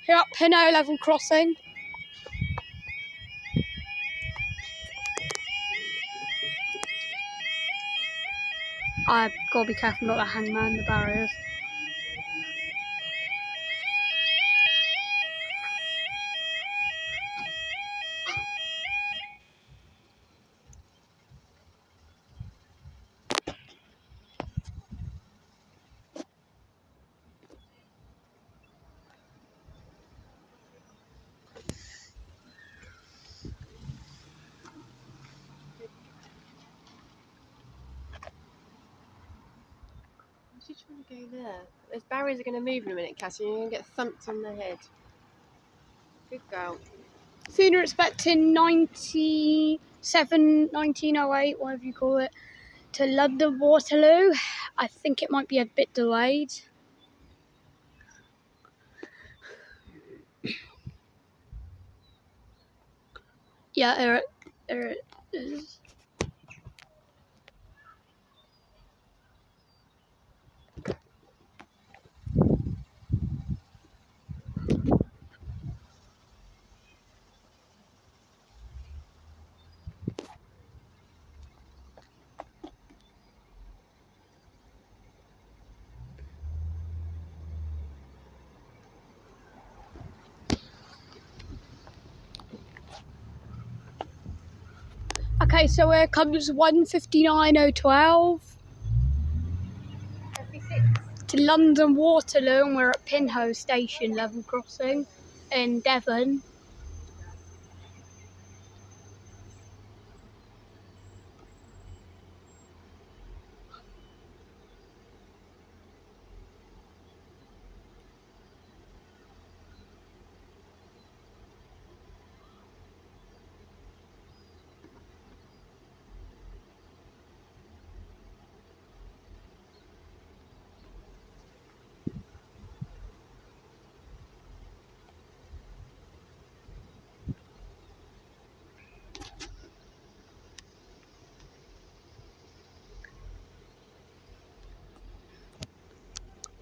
Here at Pinot level crossing. I've got to be careful not to hang man the barriers. Why are you trying to go there? Those barriers are going to move in a minute, Cassie. You're going to get thumped on the head. Good girl. Sooner expecting 1908, whatever you call it, to London Waterloo. I think it might be a bit delayed. Yeah, there it is. Okay, so here comes 1:59:12 to London Waterloo, and we're at Pinho Station level crossing in Devon.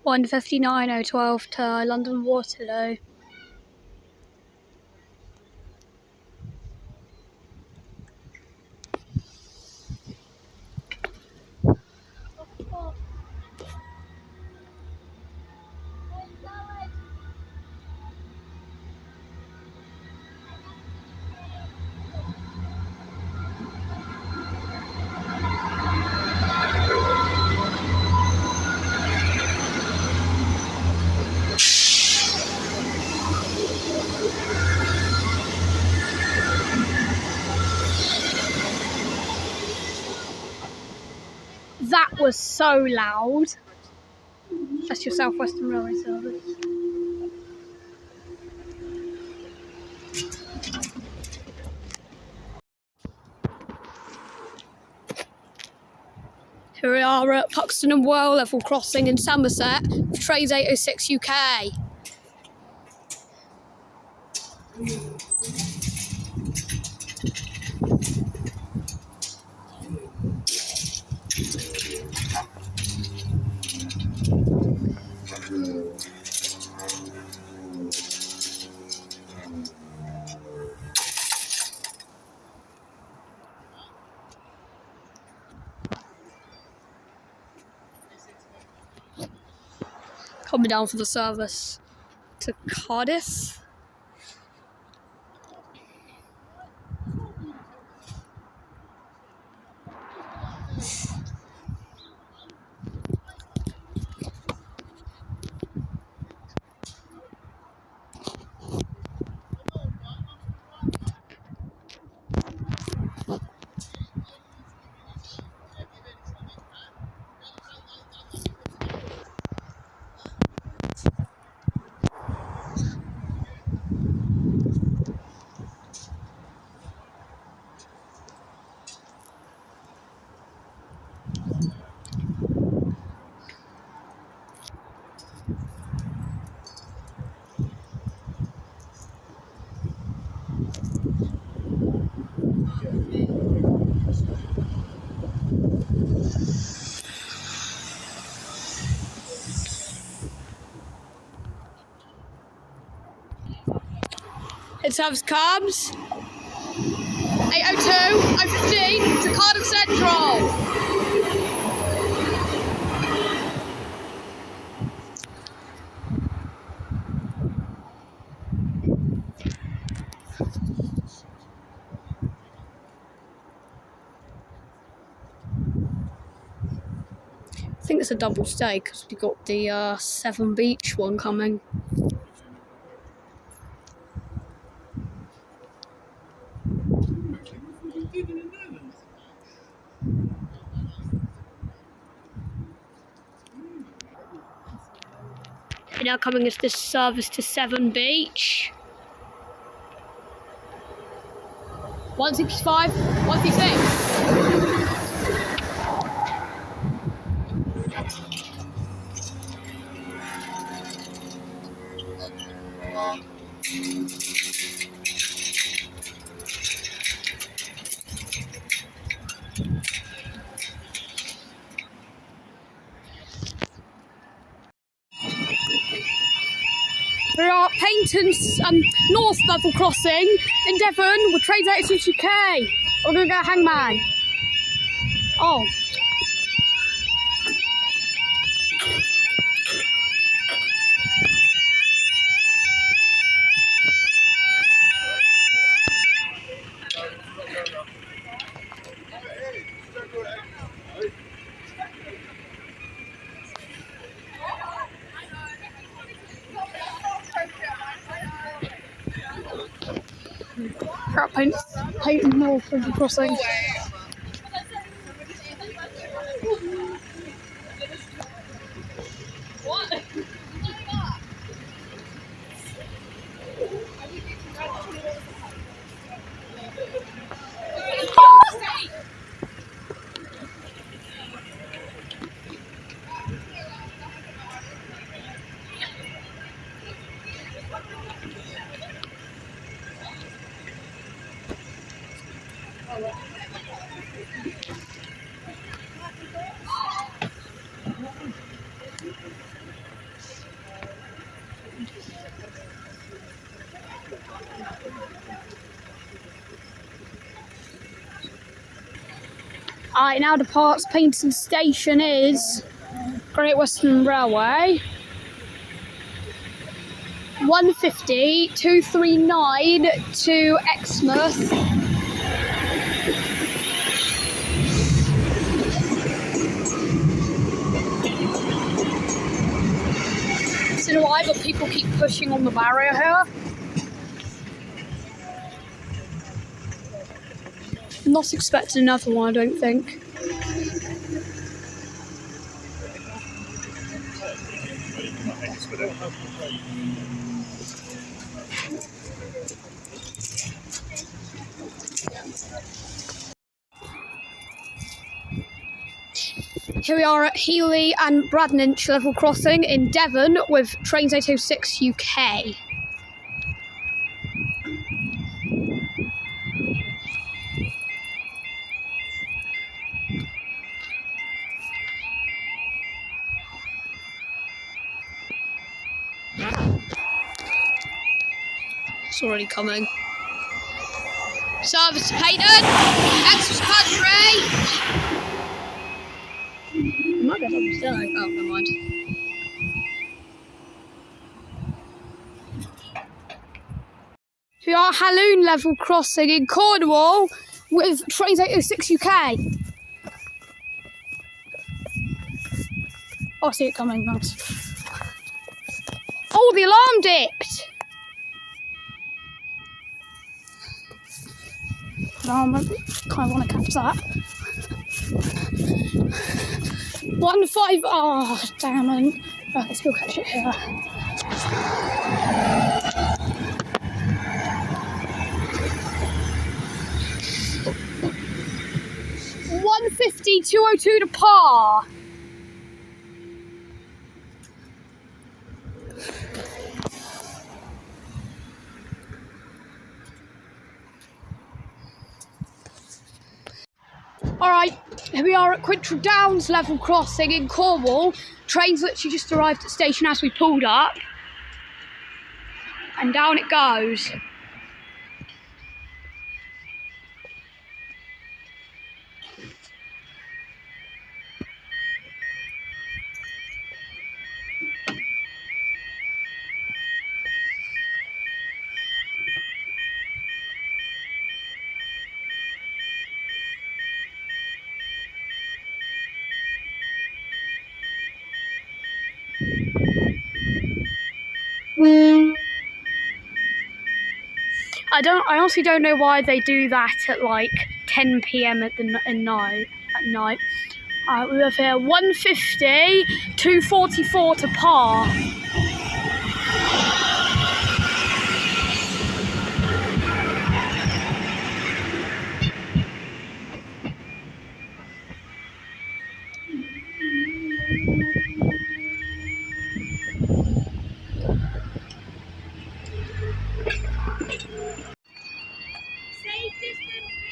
One 1:59:12 to London Waterloo. That was so loud. That's your South Western Railway service. Here we are at Puxton and Whirl level crossing in Somerset, Trains 806 UK. Coming down for the service to Cardiff. It serves cabs. 802, 015 to Cardiff Central. I think it's a double stay because we got the Seven Beach one coming. And now coming is this service to Seven Beach. 165, 136. We're at Paynton's North level crossing in Devon with trains 86 UK. We're going to go Hangman. Oh. We're at Paynton North level crossing. Alright, now departs Paynton Station is Great Western Railway. 150, 239 to Exmouth. So do I, but people keep pushing on the barrier here. Not expecting another one, I don't think. Here we are at Healy and Bradninch level crossing in Devon with trains 806 UK. It's already coming. Service to Paynton! Access country! I might get something still. Oh, never mind. We are at Halloon level crossing in Cornwall with trains 806 UK. Oh, I see it coming, nice. Oh, the alarm dipped! I kind of want to catch that. 1-5. Oh, damn it. Right, let's go catch it here. $150, 202 to par. Alright, here we are at Quintrell Downs level crossing in Cornwall. Train's literally just arrived at station as we pulled up. And down it goes. I honestly don't know why they do that at like 10 p.m. at night. We have here 150, 244 to par.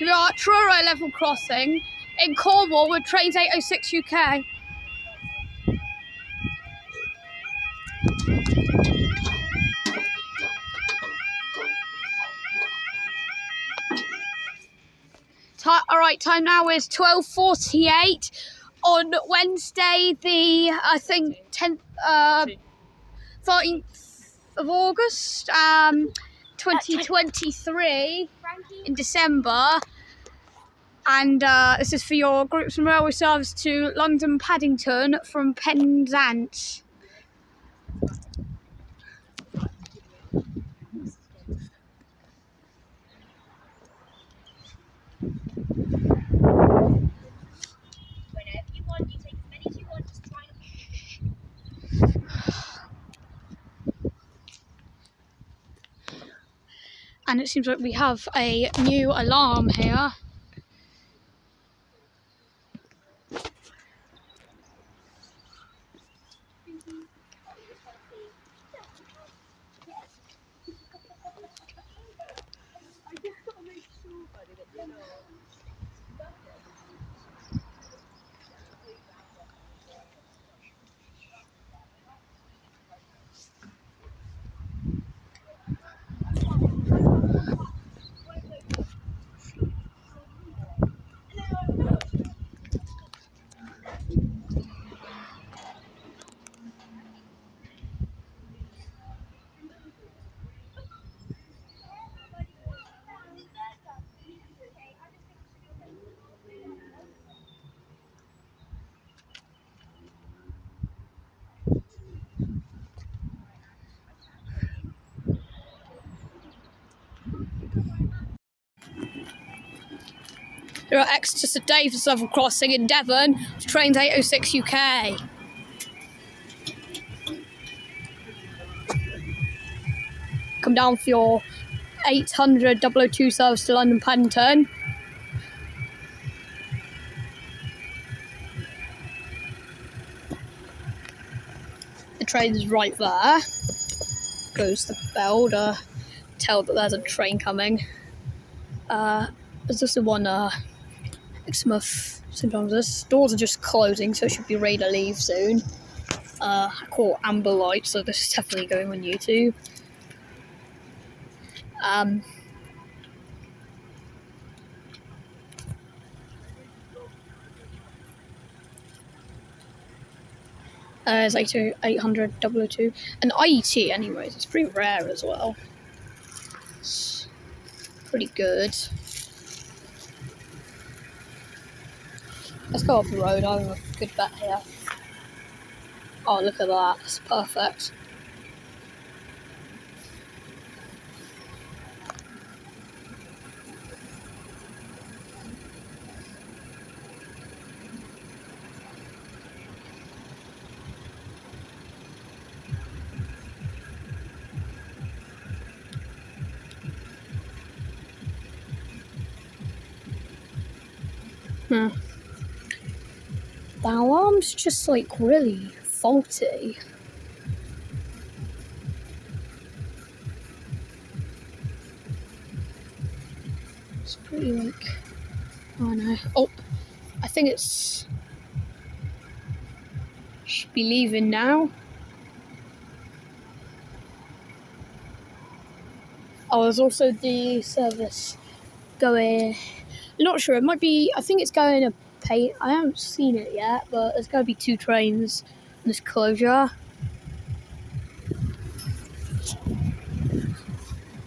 We are at Truro level crossing in Cornwall with trains 806 UK. Alright, time now is 12:48 on Wednesday, the 13th of August, 2023 in December. And this is for your groups and railway service to London Paddington from Penzance. And it seems like we have a new alarm here. We're at Exeter St David's level crossing in Devon, trains 806 UK. Come down for your 800 002 service to London Paddington. The train is right there. Goes the bell to tell that there's a train coming. There's also one Exmouth St John's. Doors are just closing, so it should be ready to leave soon. I call Amber Light, so this is definitely going on YouTube. It's 800 002. And IET, anyways, it's pretty rare as well. It's pretty good. Let's go off the road. I have a good bet here. Oh, look at that. It's perfect. The alarm's just like really faulty. It's pretty like, oh no. Oh, I think it's should be leaving now. Oh, there's also the service going. I'm not sure. It might be. I think it's going to pay. I haven't seen it yet, but there's going to be 2 trains in this closure.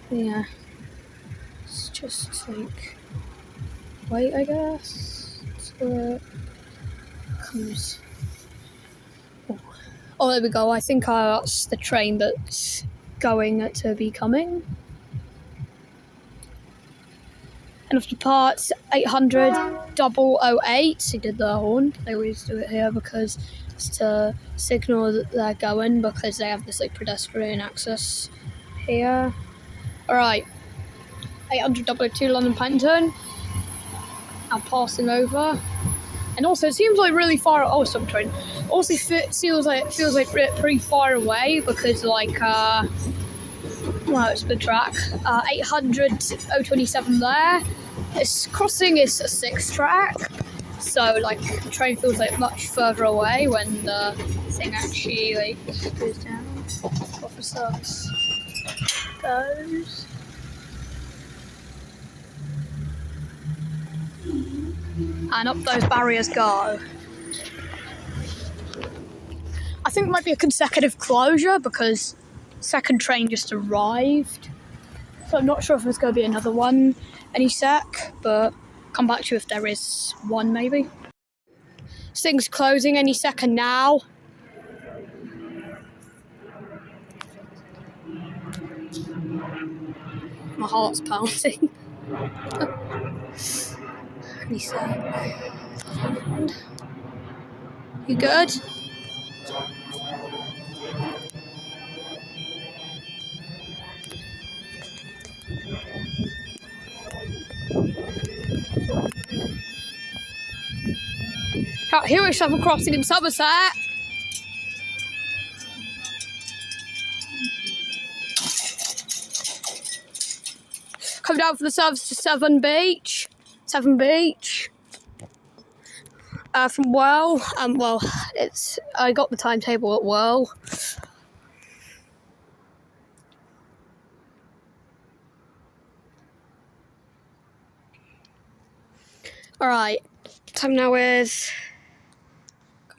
Yeah. It's just like wait, I guess. So it comes. Oh, there we go. I think that's the train that's going to be coming. And of the parts 800 008, he did the horn. They always do it here because it's to signal that they're going, because they have this like pedestrian access here. Alright, 800 002 London Paddington. I'm passing over. And also, it seems like really far. Oh, stop train. Also, feels like pretty far away because well, it's the track. 800 027 there. This crossing is a 6 track, so like the train feels like much further away when the thing actually like goes down. Off the service goes. And up those barriers go. I think it might be a consecutive closure because second train just arrived. So I'm not sure if there's going to be another one any sec, but come back to you if there is one maybe. This thing's closing any second now. My heart's pounding. Any sec. You good? Here is Shovel Crossing in Somerset. Coming down for the service to Severn Beach. From Well. Well, I got the timetable at Well. Alright, time now is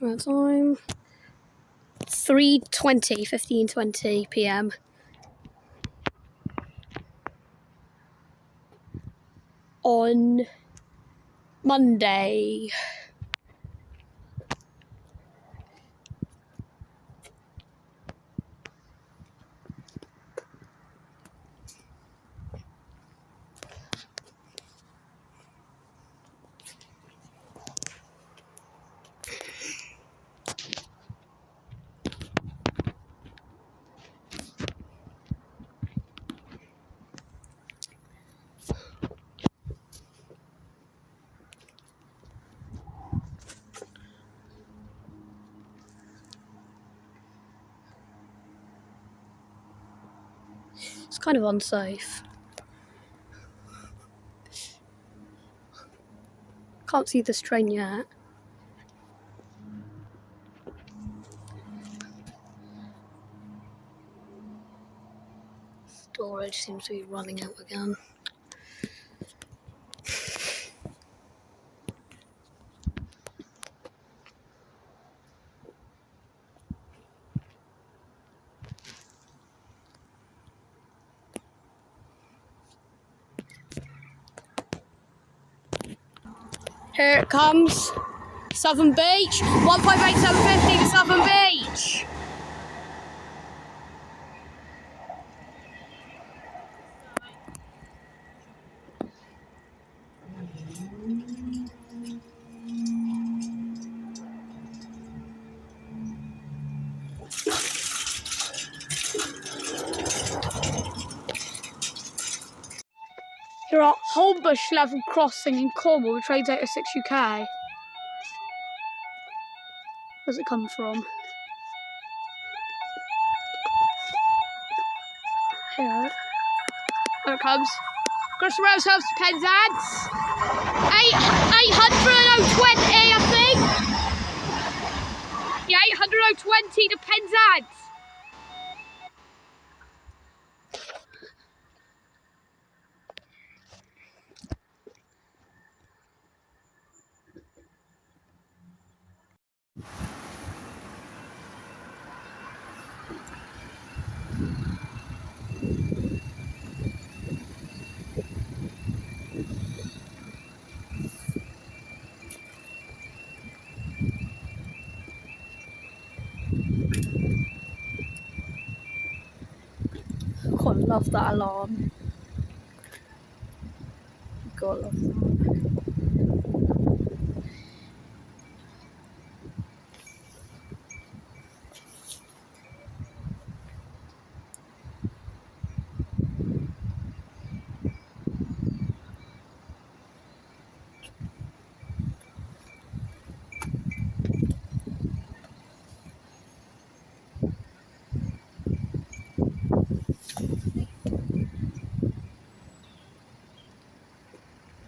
15:20 p.m. on Monday. It's kind of unsafe. Can't see this train yet. Storage seems to be running out again. Here it comes. Southern Beach. 158 750 to Southern Beach. Here at Holbush Level Crossing in Cornwall, with trains 806 UK. Where's it come from? Here it comes. Across the rail service to Penzance. 800 020, I think. Yeah, 800 020 to Penzance. God, I love that alarm. God, I love that.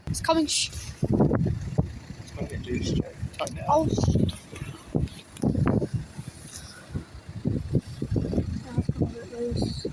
It's coming. It's going to get loose, Joe. Tighten it up. Oh, that's got a bit loose.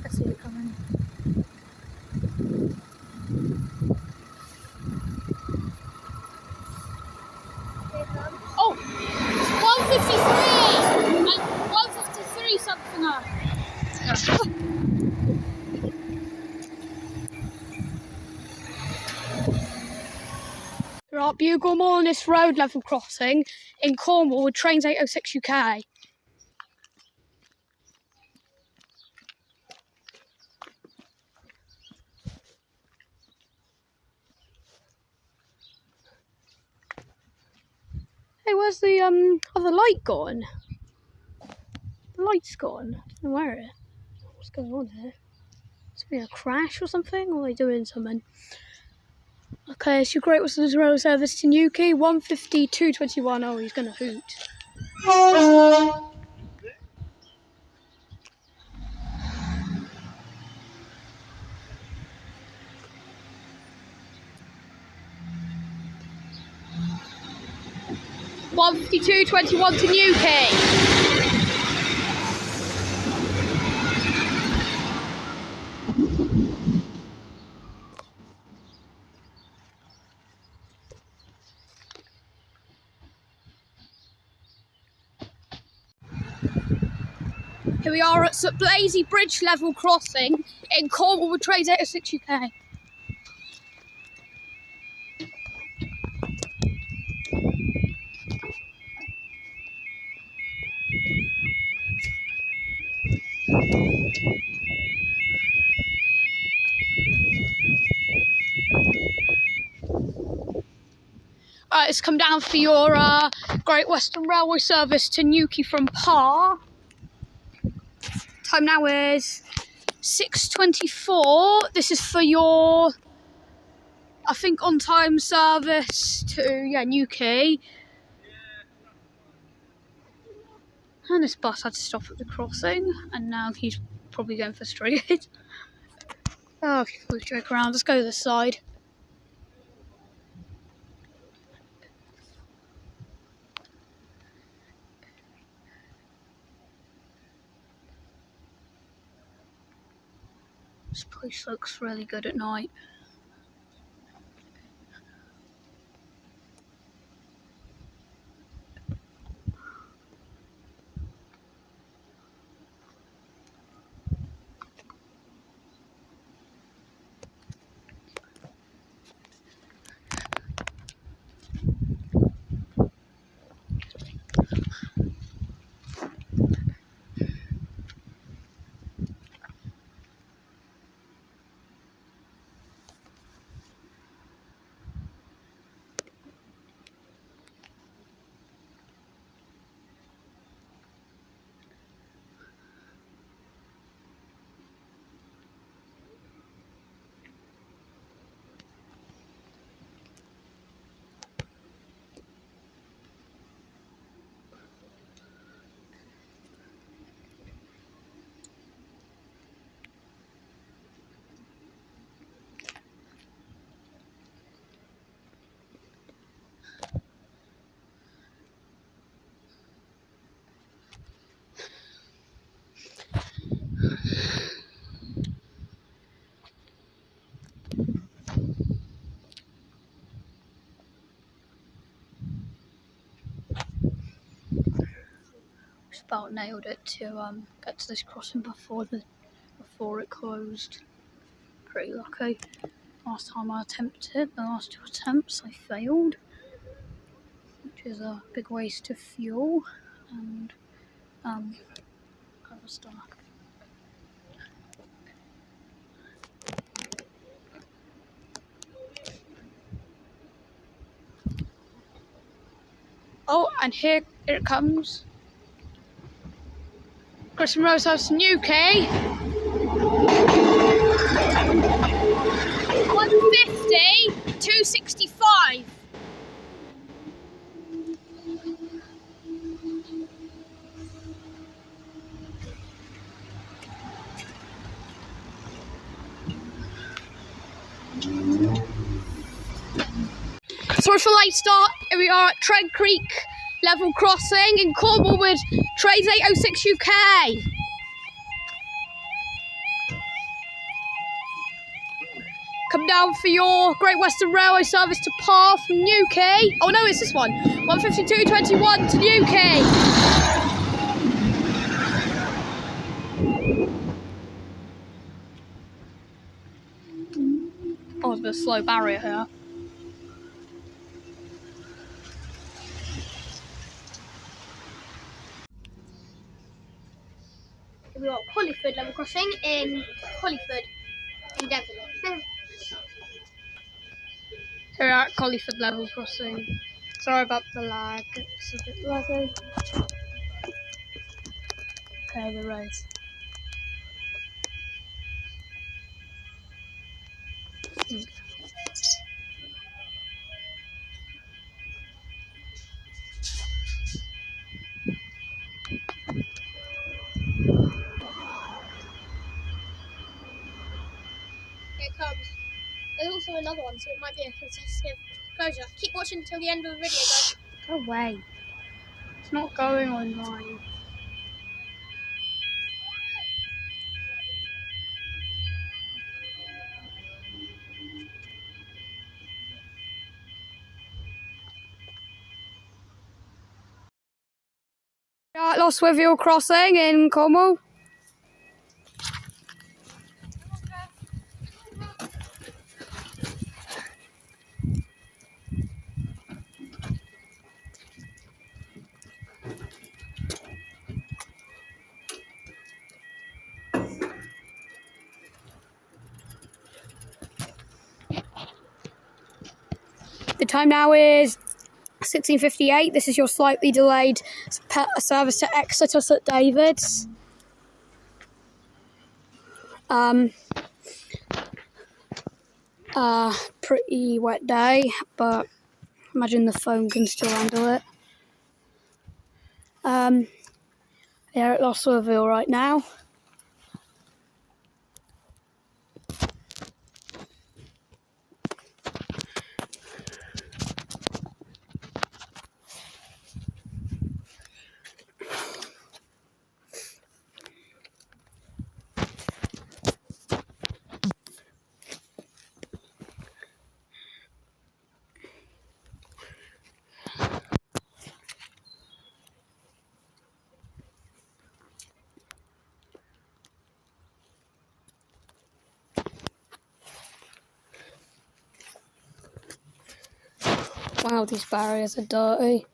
I see it coming. Oh, 153! 153 something up. Right, bugle more on this road level crossing in Cornwall with trains 806 UK. Hey, where's the other light gone? The light's gone. I don't know where it is. What's going on here? It's been a crash or something? Or are they doing something? Okay, it's your Great Western Rail service to Newquay, 152.21. Oh, he's gonna hoot. (152.21) to Newquay. Here we are at St Blazy Bridge level crossing in Cornwall with trains 806 UK. It's come down for your Great Western Railway service to Newquay from Parr. Time now is 6:24. This is for your, I think, on-time service to Newquay. And this bus had to stop at the crossing, and now he's probably getting frustrated. Oh, we'll joke around. Let's go to this side. This place looks really good at night. about nailed it to get to this crossing before it closed. Pretty lucky. Last time I attempted, the last 2 attempts I failed, which is a big waste of fuel and other stuff. Oh, and here it comes. Christian Rose House to Newquay. 150, 265. Sorry for late start. Here we are at Tread Creek level crossing in Cornwall with trains 806 UK. Come down for your Great Western Railway service to Par from Newquay. Oh no, it's this one. 152.21 to Newquay. Oh, there's a slow barrier here. We got Hollyford level crossing in Hollyford in Devon. Here we are at Collyford level crossing. Sorry about the lag, it's a bit laggy. Okay, the road. Here it comes. There's also another one, so it might be a consecutive closure. Keep watching until the end of the video, guys. Go away. It's not going online. At Lostwithiel crossing in Cornwall. The time now is 16:58. This is your slightly delayed service to Exeter St David's. Pretty wet day, but imagine the phone can still handle it. They're at Lostwithiel right now. Wow, these barriers are dirty.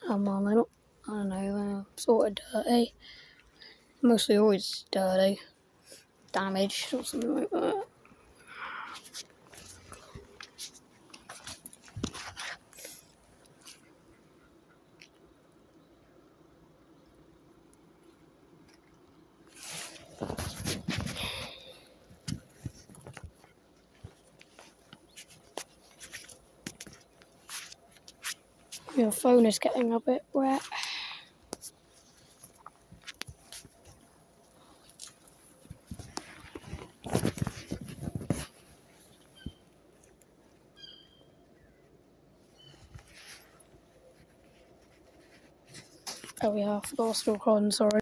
Well, they're not, I don't know, they're sort of dirty. Mostly always dirty. Damaged or something like that. Your phone is getting a bit wet. Oh yeah, I forgot to still on, sorry.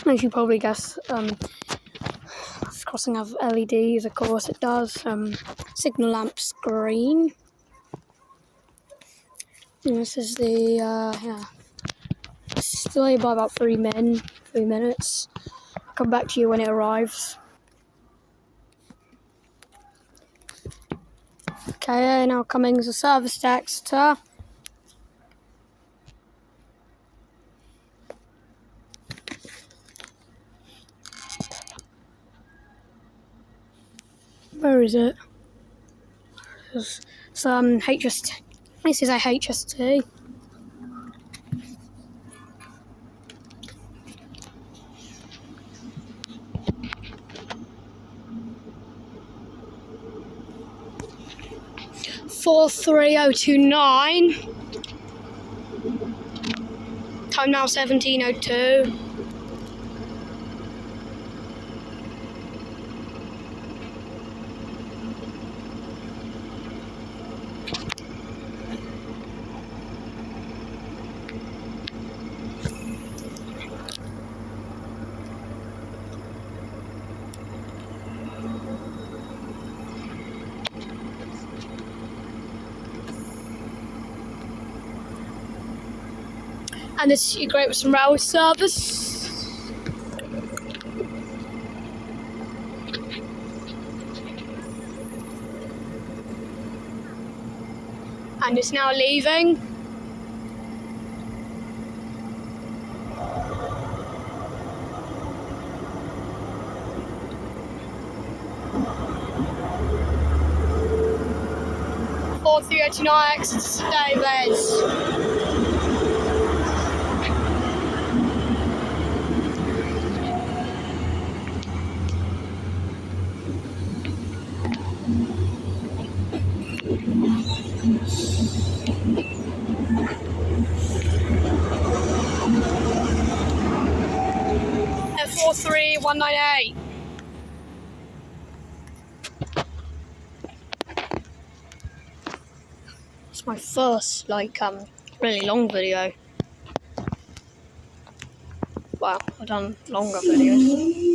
As you probably guess, this crossing have LEDs, of course it does. Signal lamps green. And this is the, yeah. It's delayed by about 3 minutes. I'll come back to you when it arrives. Okay, now coming as a service to Exeter. Where is it? It's HST. This is a HST. (43029). Time now 17:02. And this is Great Western Railway service. And it's now leaving. (43029) Exeter Davis. (43198). It's my first, really long video. Wow, I've done longer videos.